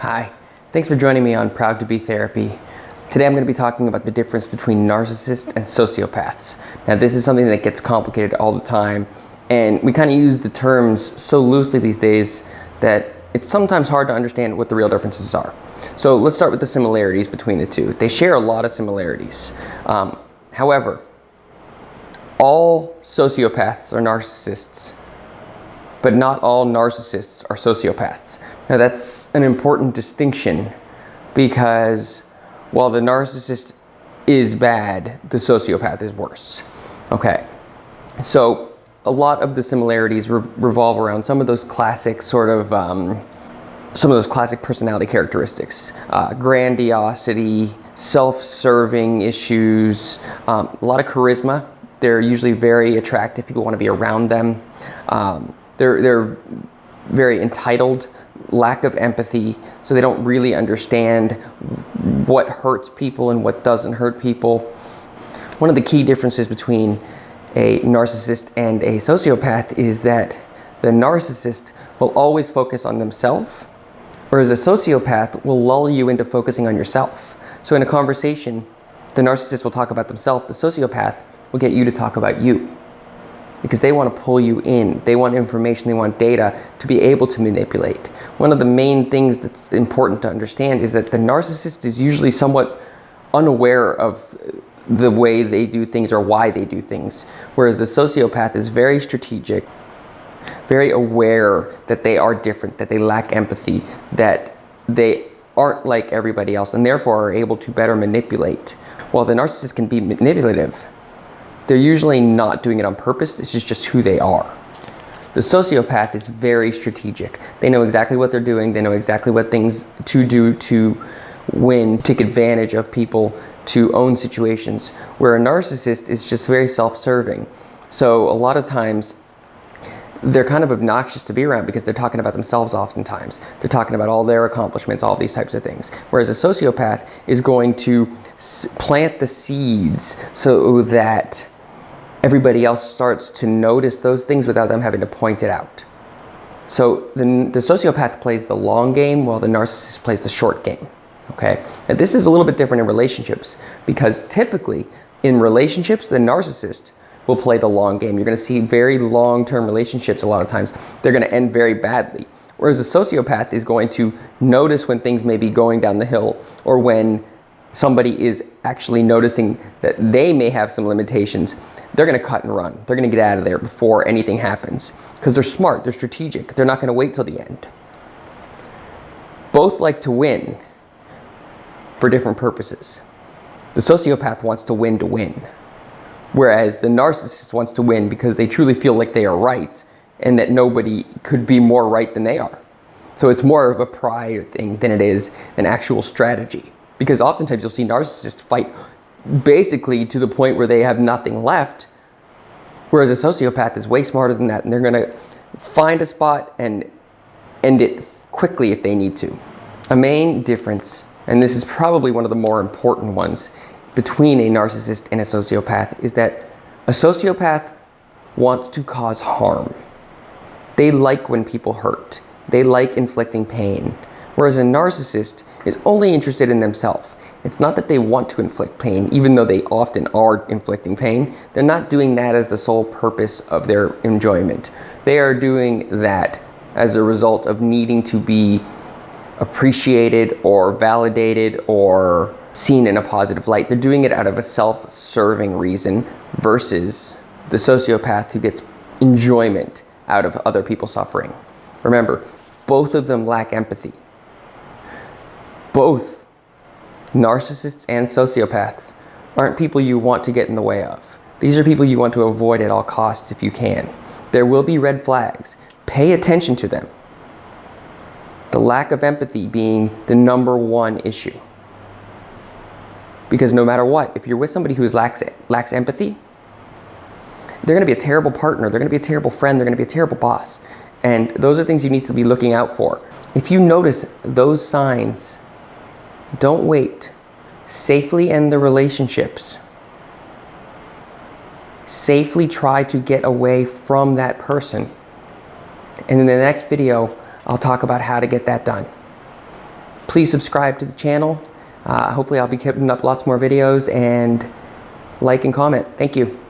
Hi, thanks for joining me on Proud to Be Therapy. Today I'm going to be talking about the difference between narcissists and sociopaths. Now this is something that gets complicated all the time, and we kind of use the terms so loosely these days that it's sometimes hard to understand what the real differences are. So let's start with the similarities between the two. They share a lot of similarities. However, all sociopaths are narcissists, but not all narcissists are sociopaths. Now that's an important distinction because while the narcissist is bad, the sociopath is worse. Okay, so a lot of the similarities revolve around some of those classic classic personality characteristics. Grandiosity, self-serving issues, a lot of charisma. They're usually very attractive. People want to be around them. They're very entitled, lack of empathy, so they don't really understand what hurts people and what doesn't hurt people. One of the key differences between a narcissist and a sociopath is that the narcissist will always focus on themselves, whereas a sociopath will lull you into focusing on yourself. So in a conversation, the narcissist will talk about themselves, the sociopath will get you to talk about you, because they want to pull you in. They want information, they want data to be able to manipulate. One of the main things that's important to understand is that the narcissist is usually somewhat unaware of the way they do things or why they do things, whereas the sociopath is very strategic, very aware that they are different, that they lack empathy, that they aren't like everybody else, and therefore are able to better manipulate. While the narcissist can be manipulative, they're usually not doing it on purpose. This is just who they are. The sociopath is very strategic. They know exactly what they're doing. They know exactly what things to do to win, take advantage of people, to own situations, where a narcissist is just very self-serving. So a lot of times they're kind of obnoxious to be around because they're talking about themselves oftentimes. They're talking about all their accomplishments, all these types of things. Whereas a sociopath is going to plant the seeds so that everybody else starts to notice those things without them having to point it out. So the sociopath plays the long game while the narcissist plays the short game. Okay, and this is a little bit different in relationships because typically in relationships, the narcissist will play the long game. You're going to see very long-term relationships a lot of times. They're going to end very badly. Whereas a sociopath is going to notice when things may be going down the hill, or when somebody is actually noticing that they may have some limitations. They're going to cut and run. They're going to get out of there before anything happens because they're smart, they're strategic. They're not going to wait till the end. Both like to win for different purposes. The sociopath wants to win, whereas the narcissist wants to win because they truly feel like they are right and that nobody could be more right than they are. So it's more of a pride thing than it is an actual strategy. Because oftentimes you'll see narcissists fight basically to the point where they have nothing left, whereas a sociopath is way smarter than that, and they're going to find a spot and end it quickly if they need to. A main difference, and this is probably one of the more important ones, between a narcissist and a sociopath is that a sociopath wants to cause harm. They like when people hurt. They like inflicting pain. Whereas a narcissist is only interested in themselves. It's not that they want to inflict pain, even though they often are inflicting pain. They're not doing that as the sole purpose of their enjoyment. They are doing that as a result of needing to be appreciated or validated or seen in a positive light. They're doing it out of a self-serving reason versus the sociopath who gets enjoyment out of other people suffering. Remember, both of them lack empathy. Both narcissists and sociopaths aren't people you want to get in the way of. These are people you want to avoid at all costs if you can. There will be red flags. Pay attention to them. The lack of empathy being the #1 issue. Because no matter what, if you're with somebody who lacks empathy, they're going to be a terrible partner, they're going to be a terrible friend, they're going to be a terrible boss. And those are things you need to be looking out for. If you notice those signs, don't wait. Safely end the relationships. Safely try to get away from that person. And in the next video, I'll talk about how to get that done. Please subscribe to the channel. Hopefully I'll be putting up lots more videos, and like and comment. Thank you.